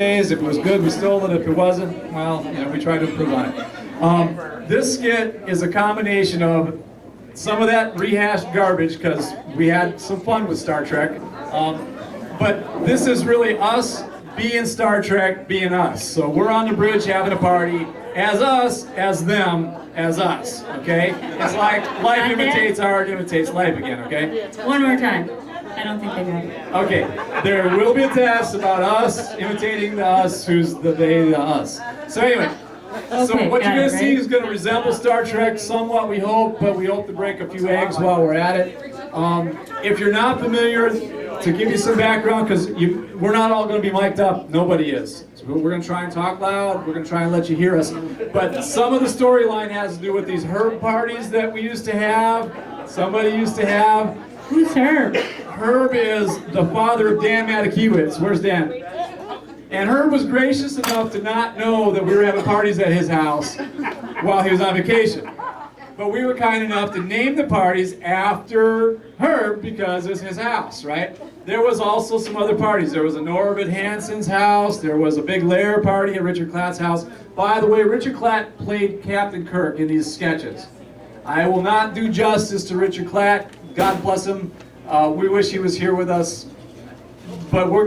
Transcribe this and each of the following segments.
If it was good, we stole it. If it wasn't, well, we tried to improve on it. This skit is a combination of some of that rehashed garbage, because we had some fun with Star Trek. But this is really us being Star Trek, being us. So we're on the bridge having a party, as us, as them, as us, okay? It's like life imitates art, imitates life again, okay? One more time. I don't think they got it. Okay, there will be a test about us imitating the us, who's the they, the us. So anyway, so what you're going to see is going to resemble Star Trek somewhat, we hope, but we hope to break a few eggs while we're at it. If you're not familiar, to give you some background, because we're not all going to be mic'd up, nobody is. So we're going to try and talk loud, we're going to try and let you hear us. But some of the storyline has to do with these herb parties that we used to have, somebody used to have. Who's Herb? Herb is the father of Dan Matykiewicz. Where's Dan? And Herb was gracious enough to not know that we were having parties at his house while he was on vacation. But we were kind enough to name the parties after Herb because it's his house, right? There was also some other parties. There was a Norvid Hansen's house. There was a big lair party at Richard Klatt's house. By the way, Richard Klatt played Captain Kirk in these sketches. I will not do justice to Richard Klatt. God bless him. We wish he was here with us, but we're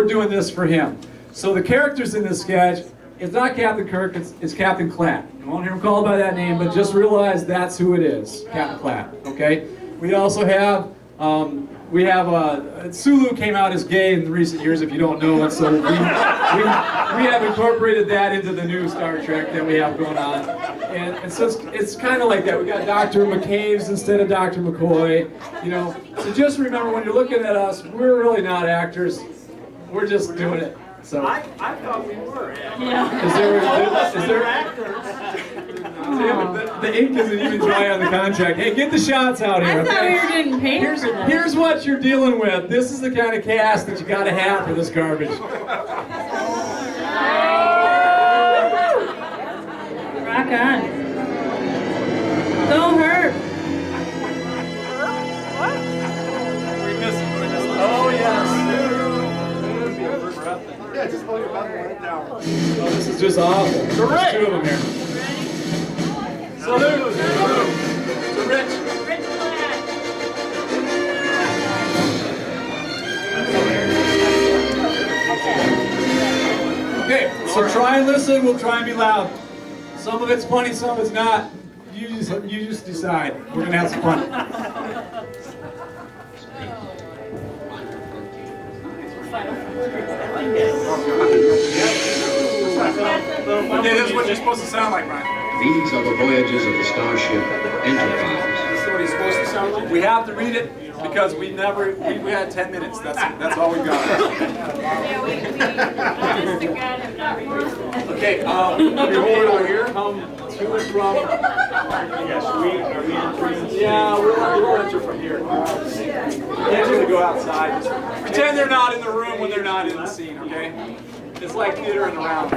doing this for him. So the characters in this sketch, it's not Captain Kirk, it's Captain Klatt. You won't hear him called by that name, but just realize that's who it is, Captain Klatt. Okay. We also have Sulu came out as gay in recent years, if you don't know, and so we have incorporated that into the new Star Trek that we have going on. And so it's kind of like that. We got Dr. McCabe's instead of Dr. McCoy, So just remember, when you're looking at us, we're really not actors. We're just doing it. So I thought we were. Yeah. Is there actors? The ink isn't even dry on the contract. Hey, get the shots out here. I thought we were getting paid for this. Here's what you're dealing with. This is the kind of cast that you got to have for this garbage. Rock on. Go Herb. Oh, yes. Yeah, just hold your mouth and let it down. Oh, this is just awful. There's two of them here. Salute to Rich. Rick Klatt. Okay, so try and listen. We'll try and be loud. Some of it's funny, some of it's not. You just decide. We're gonna have some fun. Okay, this is what you're supposed to sound like, Brian. These are the voyages of the starship Enterprise. This is what he's supposed to sound like. We have to read it because we had 10 minutes. That's all we got. Okay, you're over here. Come to and from. Yeah, we'll enter from here. Can't really go outside. Just pretend they're not in the room when they're not in the scene, okay? It's like theater in the round.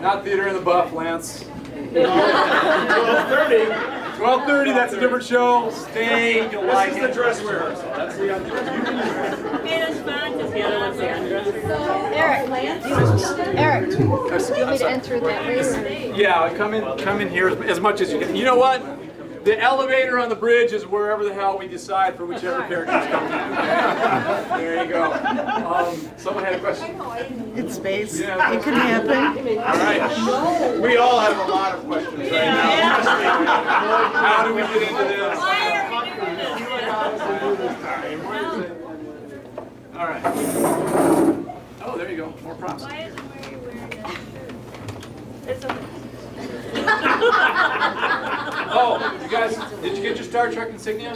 Not theater in the buff, Lance. 12:30. 12:30, that's a different show. Stay, you'll like it. This is the dress rehearsal. That's the Okay, that's fine, because the other one's the undress rehearsal. Eric, do you want me to enter that way? Yeah, come in here as much as you can. You know what? The elevator on the bridge is wherever the hell we decide for whichever character's coming in. Okay? There you go. Someone had a question? It's space. Yeah. It can happen. All right. We all have a lot of questions right now. How do we get into this? All right. Oh, there you go. More props. Oh, you guys, did you get your Star Trek insignia?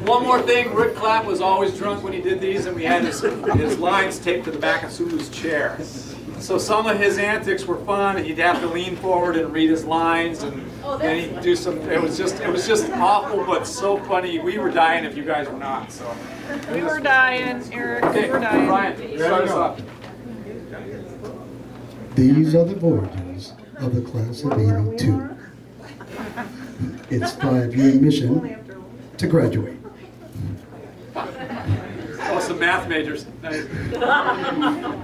One more thing, Rick Klatt was always drunk when he did these, and we had his lines taped to the back of Sulu's chair. So some of his antics were fun, and he'd have to lean forward and read his lines, and then he'd do some. It was just awful, but so funny. We were dying if you guys were not. So We were dying, Eric. okay, We were dying. Brian, start us off. These are the voyages of the class of '82. Its 5-year mission to graduate. Oh, some some math majors. Nice.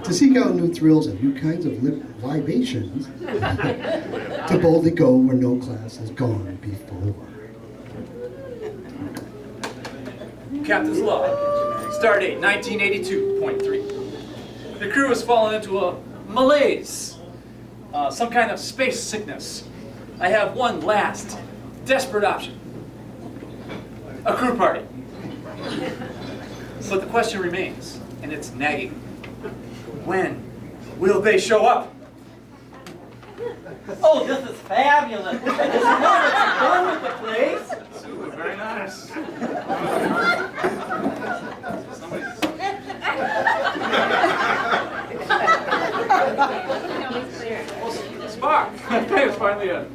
To seek out new thrills and new kinds of libations, to boldly go where no class has gone before. Captain's log. Stardate 1982.3. The crew has fallen into a malaise, some kind of space sickness. I have one last, desperate option. A crew party. But the question remains, and it's nagging. When will they show up? Oh, this is fabulous. It's fun with the place. Ooh, very nice. Spock! Hey, it's finally in.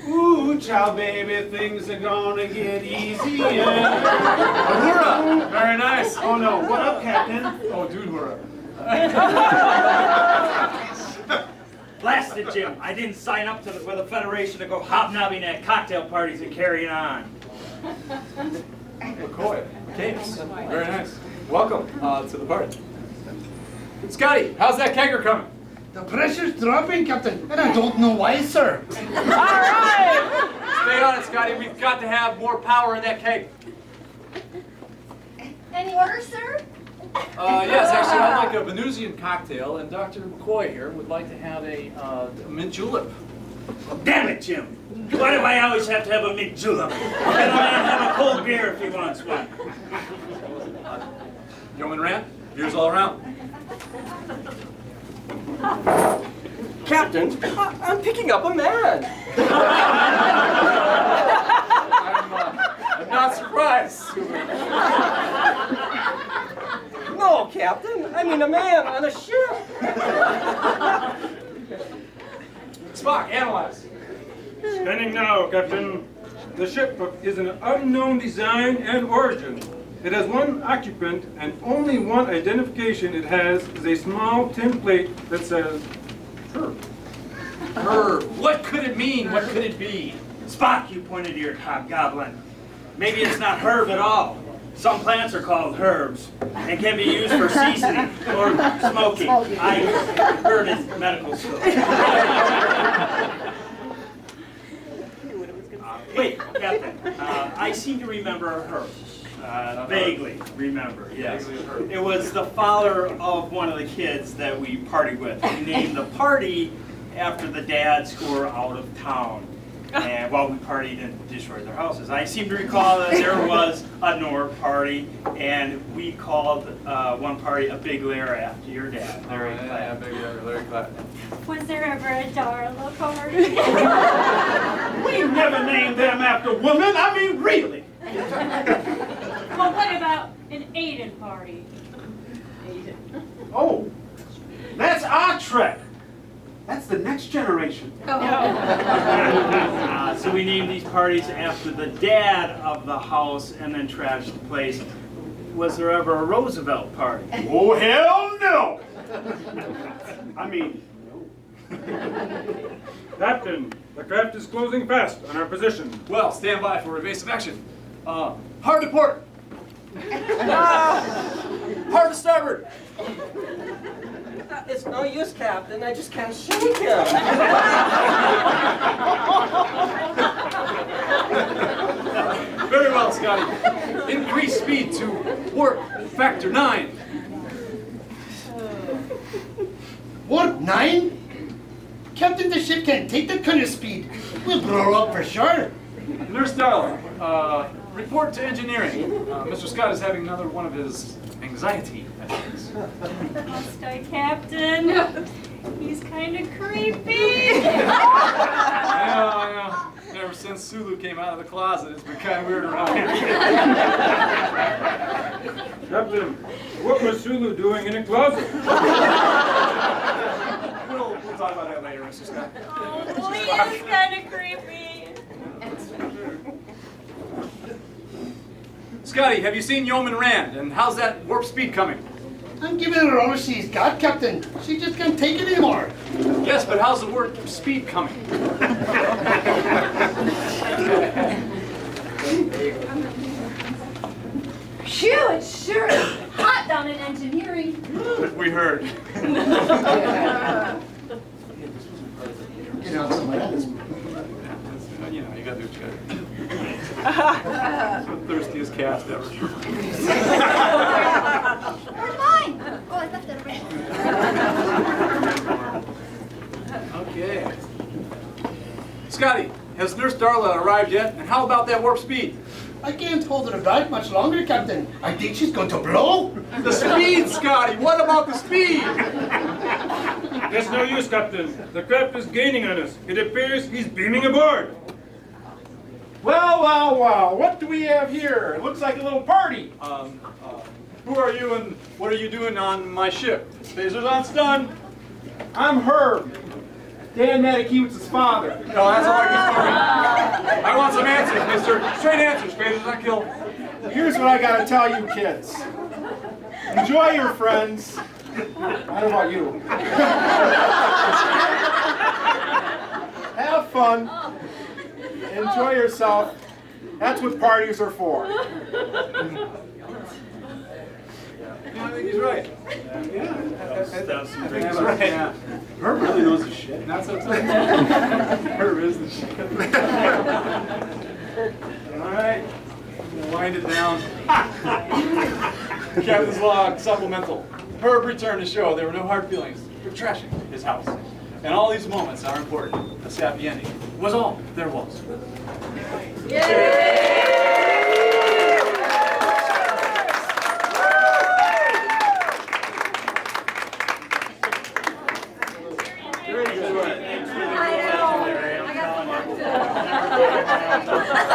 Ooh, child baby, things are gonna get easier. Uhura! Very nice. Oh no, what up, Captain? Oh, dude, Uhura. Blast it, Jim. I didn't sign up with the Federation to go hobnobbing at cocktail parties and carrying on. McCoy. Caves. Very nice. Welcome to the party. Scotty, how's that kegger coming? The pressure's dropping, Captain, and I don't know why, sir. All right. Stay on it, Scotty. We've got to have more power in that keg. Any orders, sir? Yes, actually, I'd like a Venusian cocktail, and Dr. McCoy here would like to have a mint julep. Damn it, Jim. Why do I always have to have a mint julep? Let a man have a cold beer if he wants one. Yeoman Rand, beers all around. Captain, I'm picking up a man. I'm not surprised. No, Captain, I mean a man on a ship. Spock, analyze. Scanning now, Captain. The ship is an unknown design and origin. It has one occupant and only one identification it has is a small tin plate that says Herb. Herb. What could it mean? What could it be? Spock, you pointed-eared hobgoblin. Maybe it's not herb at all. Some plants are called herbs and can be used for seasoning or smoking. I heard it's medical school. Wait, Captain, I seem to remember her. Vaguely remember, yes. It was the father of one of the kids that we partied with. We named the party after the dads who were out of town. And while we partied and destroyed their houses. I seem to recall that there was a Nor party, and we called one party a Big Lair after your dad, Larry Klatt. Yeah, Big Larry Klatt. Was there ever a Darla party? We never named them after women, I mean really. Well, what about an Aiden party? Oh, that's our Trek. That's the next generation. So we named these parties after the dad of the house and then trashed the place. Was there ever a Roosevelt party? Oh, hell no! I mean, Captain, the craft is closing fast on our position. Well, stand by for evasive action. Hard to port. Hard to starboard. It's no use, Captain. I just can't shake him. Very well, Scotty. Increase speed to warp factor 9. warp 9? Captain, the ship can't take that kind of speed. We'll blow up for sure. Nurse Darla, report to engineering. Mr. Scott is having another one of his anxiety attacks. Sky Captain. He's kind of creepy. Yeah. Ever since Sulu came out of the closet, it's been kind of weird around here. Captain, what was Sulu doing in a closet? We'll talk about that later, Mr. Scott. Oh, he is kind of creepy. Scotty, have you seen Yeoman Rand, and how's that warp speed coming? I'm giving her all she's got, Captain. She just can't take it anymore. Yes, but how's the warp speed coming? Phew, it sure is hot down in engineering. We heard. You know, something like that. You know, you gotta do what you gotta do. The thirstiest cast ever. Where's mine? Oh, I left it over Okay. Scotty, has Nurse Darla arrived yet? And how about that warp speed? I can't hold her back much longer, Captain. I think she's going to blow. The speed, Scotty! What about the speed? There's no use, Captain. The craft is gaining on us. It appears he's beaming aboard. Well, well, well, what do we have here? It looks like a little party. Who are you and what are you doing on my ship? Phasers on stun. I'm Herb, Dan Matykiewicz's father. No, that's all I can story. I want some answers, mister. Straight answers, phasers on kill. Here's what I gotta tell you kids. Enjoy your friends. What about you? Have fun. Enjoy yourself. That's what parties are for. I think he's right. Yeah. That's some He's right. Yeah. Herb really knows his shit. Not so tough. Herb is the shit. All right. Wind it down. Captain's log, supplemental. Herb returned to show there were no hard feelings for trashing his house. And all these moments are important. A sappy ending was all there was. I know. I got some work to do.